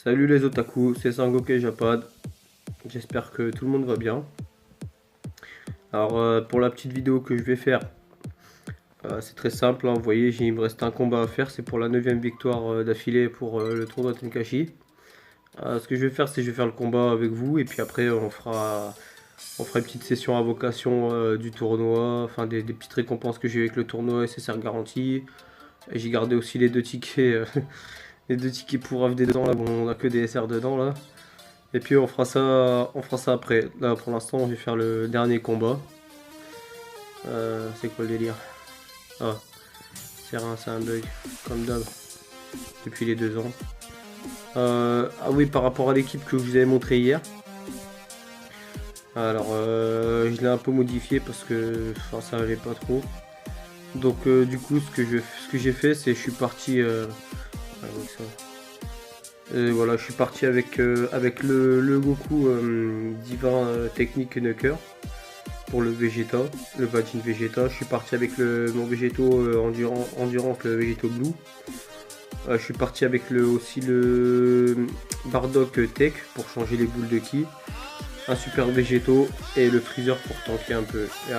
Salut les otaku, c'est Sangoku Japad. J'espère que tout le monde va bien. Alors pour la petite vidéo que je vais faire, c'est très simple, hein. Vous voyez, il me reste un combat à faire, c'est pour la 9ème victoire d'affilée pour le tournoi Tenkashi. Ce que je vais faire, c'est que je vais faire le combat avec vous et puis après on fera une petite session invocation du tournoi, enfin des petites récompenses que j'ai eu avec le tournoi SSR garantie. Et j'ai gardé aussi les deux tickets, les deux tickets pour AFD dedans là, bon on a que des SR dedans là. Et puis on fera ça après. Là pour l'instant on va faire le dernier combat. C'est quoi le délire? Ah, c'est un bug, comme d'hab, depuis les 2 ans. Ah oui, par rapport à l'équipe que je vous avais montré hier. Alors je l'ai un peu modifié parce que ça allait pas trop. Donc du coup ce que j'ai fait c'est je suis parti voilà, je suis parti avec le Goku divin technique Nucker pour le Vegeta, le Vagin Vegeta. Je suis parti avec mon Végéto endurant le Végéto Blue. Je suis parti avec aussi le Bardock Tech pour changer les boules de ki. Un super Végéto et le Freezer pour tanker un peu. Et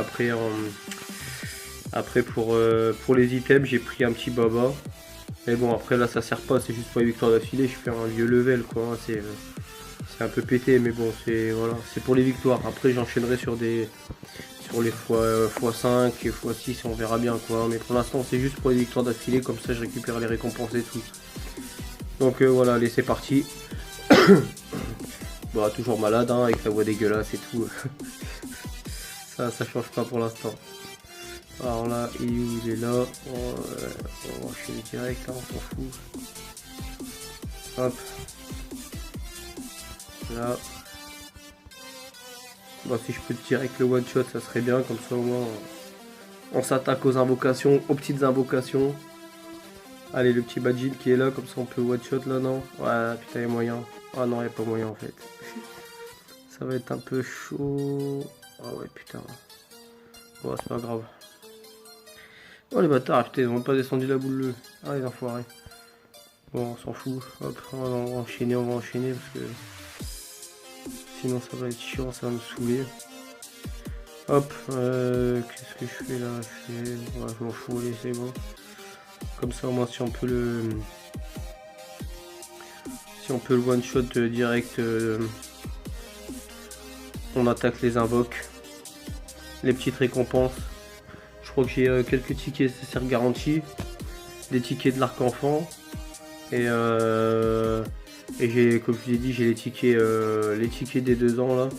après pour les items, j'ai pris un petit Baba. Mais bon, après là ça sert pas, c'est juste pour les victoires d'affilée. Je fais un vieux level quoi. Hein, c'est un peu pété, mais bon, c'est pour les victoires. Après, j'enchaînerai sur les x5 et x6, on verra bien quoi. Mais pour l'instant, c'est juste pour les victoires d'affilée, comme ça je récupère les récompenses et tout. Donc voilà, allez, c'est parti. Bon, toujours malade, hein, avec la voix dégueulasse et tout. Ça change pas pour l'instant. Alors là, il est là. On va enchaîner direct, hein, on s'en fout. Hop. Là. Bon, si je peux direct le one shot, ça serait bien, comme ça au moins on s'attaque aux invocations, aux petites invocations. Allez, le petit Bajin qui est là, comme ça on peut one shot là, non? Ouais, putain, il y a moyen. Ah non, il n'y a pas moyen en fait. Ça va être un peu chaud. Ah ouais, putain. Bon, c'est pas grave. Oh les bâtards, putain, ils ont pas descendu la boule. Ah les enfoirés. Bon, on s'en fout. Hop, on va enchaîner parce que sinon ça va être chiant, ça va me saouler. Hop, qu'est-ce que je fais là? Ouais, je m'en fous, allez, c'est bon. Comme ça, au moins, si on peut le one shot direct, on attaque les invoques, les petites récompenses. Je crois que j'ai quelques tickets SSR garantis, des tickets de l'arc enfant et j'ai, comme je vous ai dit, j'ai les tickets des 2 ans là.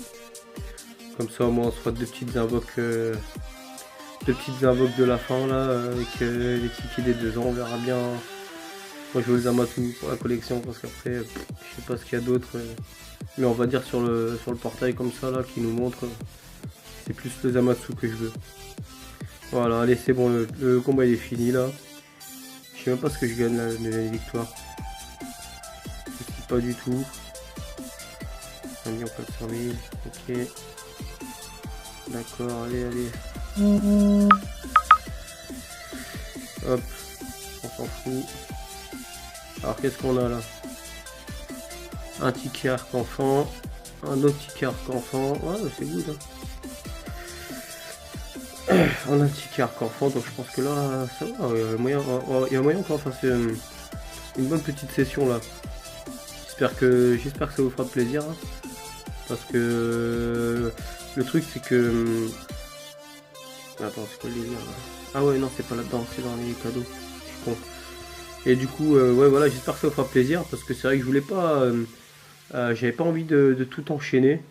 Comme ça, au moins, on se fera deux petites invoques de la fin là avec les tickets des 2 ans. On verra bien. Moi je veux le Zamasu pour la collection parce qu'après je sais pas ce qu'il y a d'autre. Mais on va dire sur le portail comme ça là qui nous montre. C'est plus le Zamasu que je veux. Voilà, allez c'est bon, le combat il est fini là. Je sais même pas ce que je gagne là, les victoires. Je sais pas du tout. 1 400 000, ok. D'accord, allez. Hop, on s'en fout. Alors qu'est-ce qu'on a là? Un ticket arc enfant, un autre ticket arc enfant, ouais c'est good hein. On a un ticket arc enfant, donc je pense que là ça va, il y a moyen qu'on fasse une bonne petite session là. J'espère que ça vous fera plaisir hein, parce que le truc c'est que attends, c'est quoi le délire là? Ah ouais non, c'est pas là-dedans, c'est dans les cadeaux, je suis con. Et du coup ouais voilà, j'espère que ça vous fera plaisir parce que c'est vrai que je voulais pas j'avais pas envie de tout enchaîner.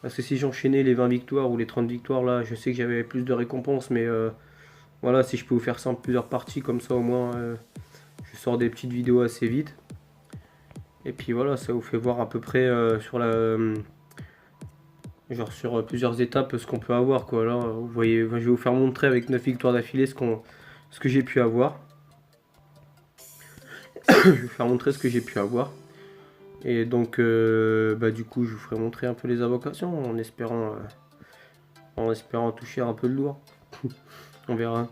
Parce que si j'enchaînais les 20 victoires ou les 30 victoires, là, je sais que j'avais plus de récompenses. Mais voilà, si je peux vous faire ça en plusieurs parties, comme ça au moins, je sors des petites vidéos assez vite. Et puis voilà, ça vous fait voir à peu près genre sur plusieurs étapes ce qu'on peut avoir. Quoi. Là, vous voyez, je vais vous faire montrer avec 9 victoires d'affilée ce que j'ai pu avoir. Je vais vous faire montrer ce que j'ai pu avoir. Et donc, du coup, je vous ferai montrer un peu les invocations en espérant toucher un peu de lourd. On verra.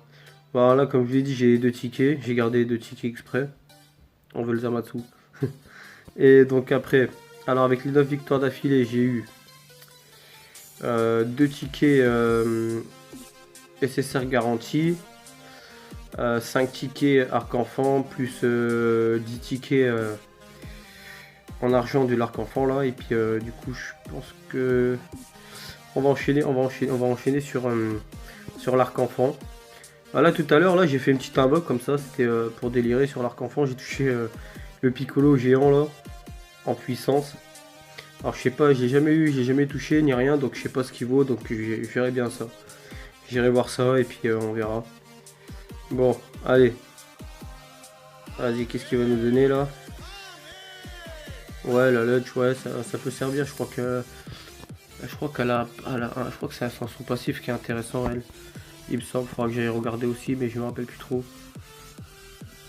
Voilà, comme je l'ai dit, j'ai les 2 tickets. J'ai gardé les 2 tickets exprès. On veut le Zamasu. Et donc après, alors avec les 9 victoires d'affilée, j'ai eu 2 tickets SSR garantis, 5 tickets arc-enfant, plus 10 tickets en argent de l'arc-enfant là. Et puis du coup, je pense que on va enchaîner sur l'arc-enfant. Là tout à l'heure, là j'ai fait une petite invoque comme ça, c'était pour délirer sur l'arc-enfant. J'ai touché le piccolo géant là, en puissance. Alors je sais pas, j'ai jamais touché ni rien, donc je sais pas ce qu'il vaut, donc je verrai bien ça. J'irai voir ça et puis on verra. Bon, allez. Vas-y, qu'est-ce qu'il va nous donner là? Ouais, la Lodge, ouais, ça peut servir. Je crois je crois que c'est son passif qui est intéressant, elle. Il me semble, faudra que j'aille regarder aussi, mais je me rappelle plus trop.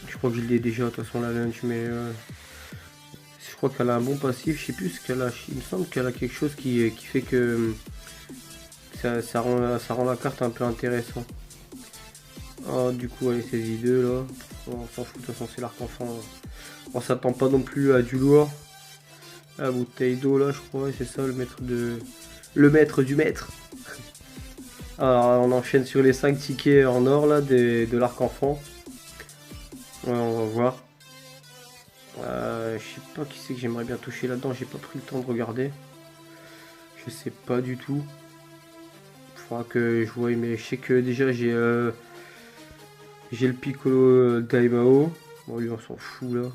Je crois que je l'ai déjà, de toute façon, la Lunch, mais je crois qu'elle a un bon passif. Je sais plus ce qu'elle a. Il me semble qu'elle a quelque chose qui fait que ça rend la carte un peu intéressante. Oh, du coup, allez, ces I2 là. On s'en fout, de toute façon, c'est l'arc-enfant. On s'attend pas non plus à du lourd. La bouteille d'eau là, je crois, c'est ça, le maître du maître. Alors, on enchaîne sur les 5 tickets en or là de l'arc-enfant. Ouais, on va voir. Je sais pas qui c'est que j'aimerais bien toucher là-dedans, j'ai pas pris le temps de regarder. Je sais pas du tout. Faudra que je voie, mais je sais que déjà j'ai le Piccolo Daimao. Bon, lui on s'en fout là.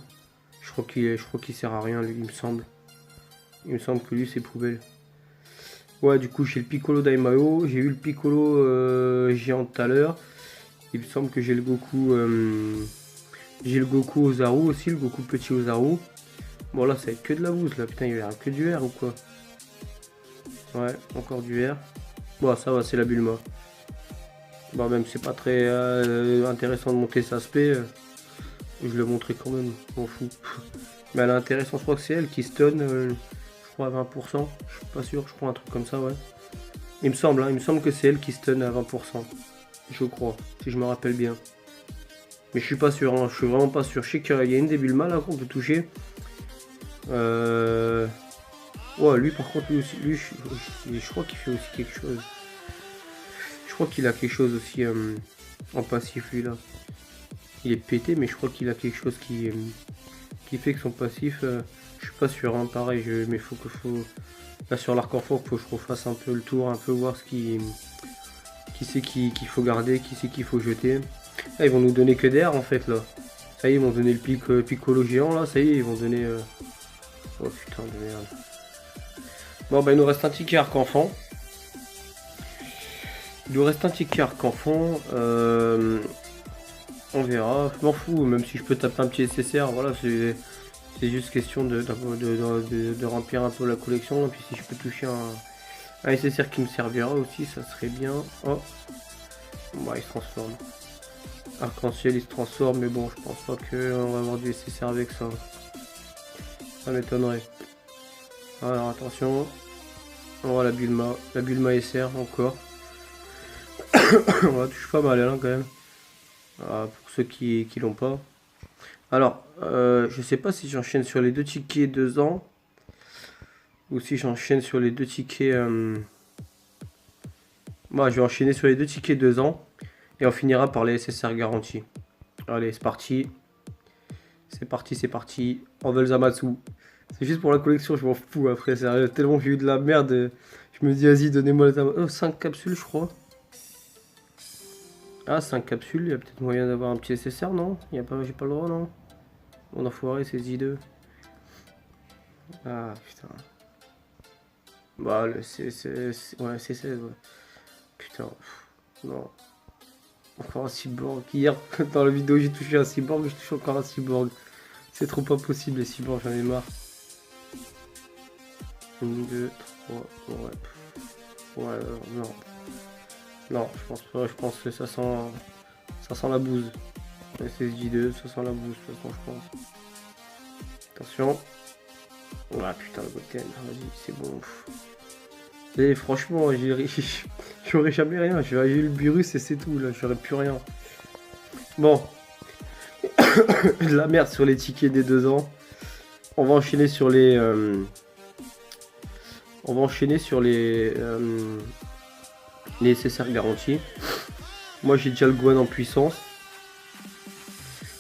Je crois qu'il sert à rien, lui, il me semble. Il me semble que lui c'est poubelle. Ouais, du coup j'ai le Piccolo Daimao, j'ai eu le Piccolo géant tout à l'heure. Il me semble que j'ai le Goku Ozaru aussi, le Goku petit Ozaru. Bon là ça va être que de la bouse là, putain il y a que du R ou quoi? Ouais, encore du R. Bon ça va, c'est la Bulma. Bon même c'est pas très intéressant de monter sa spé. Je le montrerai quand même, je m'en fous. Mais elle est intéressante, je crois que c'est elle qui stun, je crois à 20%. Je suis pas sûr, je crois un truc comme ça, ouais. Il me semble, hein, il me semble que c'est elle qui stun à 20%. Je crois, si je me rappelle bien. Mais je suis pas sûr, hein, je suis vraiment pas sûr. Je sais qu'il y a une des Bulma là qu'on peut toucher. Ouais, lui par contre, lui aussi, je crois qu'il fait aussi quelque chose. Je crois qu'il a quelque chose aussi en passif lui là. Il est pété, mais je crois qu'il a quelque chose qui fait que son passif, je suis pas sûr, hein, pareil, mais faut. Là sur l'arc-enfant, faut que je refasse un peu le tour, un peu voir ce qui c'est qu'il faut garder, qui c'est qu'il faut jeter. Là, ils vont nous donner que d'air en fait là. Ça y est, ils vont donner le piccolo géant là, ça y est, ils vont donner. Oh putain de merde. Bon bah il nous reste un ticket arc-enfant. Il nous reste un ticket arc-enfant. On verra, je m'en fous, même si je peux taper un petit SSR, voilà, c'est juste question de remplir un peu la collection. Et puis si je peux toucher un SSR qui me servira aussi, ça serait bien. Oh, bah il se transforme. Arc-en-ciel il se transforme, mais bon, je pense pas qu'on va avoir du SSR avec ça. Ça m'étonnerait. Alors attention, on voit la Bulma SR encore. On la touche pas mal, hein, quand même. Pour ceux qui l'ont pas. Alors, je sais pas si j'enchaîne sur les 2 tickets 2 ans ou si j'enchaîne sur les 2 tickets. Moi, je vais enchaîner sur les 2 tickets 2 ans et on finira par les SSR garantis. Allez, c'est parti. C'est parti, c'est parti. On veut le Zamatsu. C'est juste pour la collection, je m'en fous après. Tellement j'ai eu de la merde. Je me dis, vas-y, donnez-moi le Zamatsu. Oh, 5 capsules, je crois. Ah, 5 capsules, il y a peut-être moyen d'avoir un petit SSR, non? J'ai pas le droit, non? On enfoiré, c'est I2. Ah, putain. Bah, ouais, c'est 16, ouais. Putain, non. Encore un cyborg. Hier, dans la vidéo, j'ai touché un cyborg, mais je touche encore un cyborg. C'est trop pas possible, les cyborgs, j'en ai marre. 1, 2, 3, ouais. Ouais, non. Non, je pense pas, je pense que ça sent la bouse. SSJ2, ça sent la bouse, de toute façon, je pense. Attention. Ah putain, le Goten, vas-y, c'est bon. Et franchement, j'aurais jamais rien. J'ai eu le virus et c'est tout, là, j'aurais plus rien. Bon. De la merde sur les tickets des 2 ans. on va enchaîner sur les... on va enchaîner sur les SSR garantis. Moi j'ai déjà le Gohan en puissance.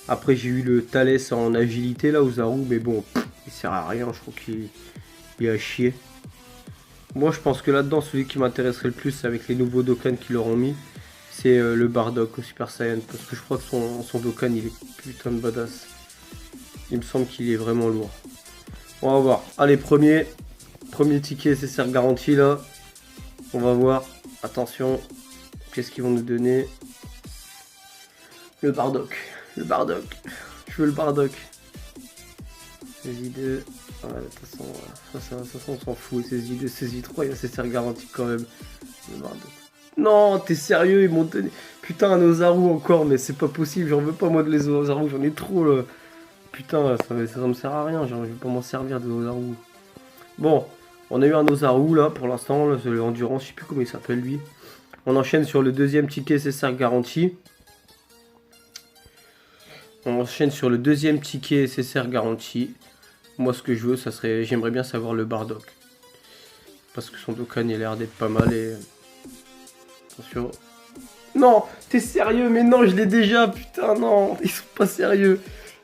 Après j'ai eu le Thales en agilité là, Ozaru, mais bon, il sert à rien, je trouve qu'il est à chier. Moi je pense que là-dedans, celui qui m'intéresserait le plus avec les nouveaux Dokkan qui leur ont mis, c'est le Bardock au Super Saiyan. Parce que je crois que son Dokkan il est putain de badass. Il me semble qu'il est vraiment lourd. On va voir. Allez, premier ticket SSR garanti là. On va voir. Attention. Qu'est-ce qu'ils vont nous donner? Le Bardock. Le Bardock. Je veux le Bardock. Saisie 2. Ouais, de toute façon, on s'en fout. Saisie 2, saisie 3, il y a SSR garanti quand même. Le Bardock. Non, t'es sérieux? Ils m'ont donné. Putain, un Ozaru encore, mais c'est pas possible. J'en veux pas moi de les Ozaru. J'en ai trop là. Putain, ça me sert à rien. Je vais pas m'en servir de Ozaru. Bon, on a eu un Ozaru là pour l'instant. Le Endurance, je sais plus comment il s'appelle lui. On enchaîne sur le deuxième ticket SSR garanti. On enchaîne sur le deuxième ticket SSR garanti. Moi, ce que je veux, ça serait. J'aimerais bien savoir le Bardock. Parce que son Dokkan il a l'air d'être pas mal et. Attention. Non, t'es sérieux? Mais non, je l'ai déjà. Putain, non, ils sont pas sérieux.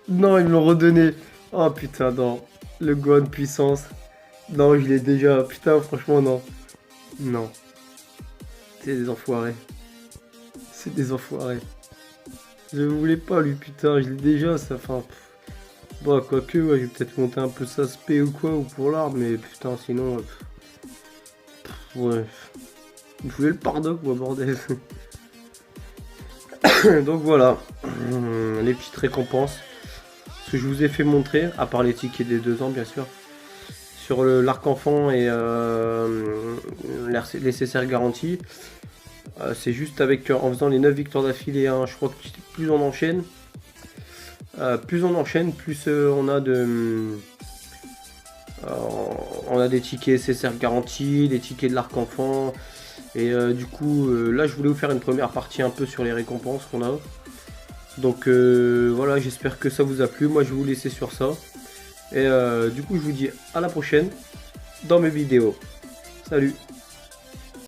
Non, ils me l'ont redonné. Oh putain, non. Le Gohan puissance. Non, je l'ai déjà. Putain, franchement, non. Non. C'est des enfoirés. C'est des enfoirés. Je voulais pas, lui, putain. Je l'ai déjà, ça. Enfin. Bon, quoique, ouais, je vais peut-être monter un peu ça spé ou quoi, ou pour l'arbre, mais putain, sinon. Ouais. Je voulais le Bardock, moi, bordel. Donc voilà. Les petites récompenses. Ce que je vous ai fait montrer, à part les tickets des 2 ans bien sûr, sur l'arc enfant et les SSR garantis, c'est juste avec en faisant les 9 victoires d'affilée, hein, je crois que plus on enchaîne, plus on a on a des tickets SSR garantis, des tickets de l'arc enfant, et du coup là je voulais vous faire une première partie un peu sur les récompenses qu'on a. Donc voilà, j'espère que ça vous a plu. Moi je vais vous laisser sur ça. Et du coup je vous dis à la prochaine dans mes vidéos. Salut!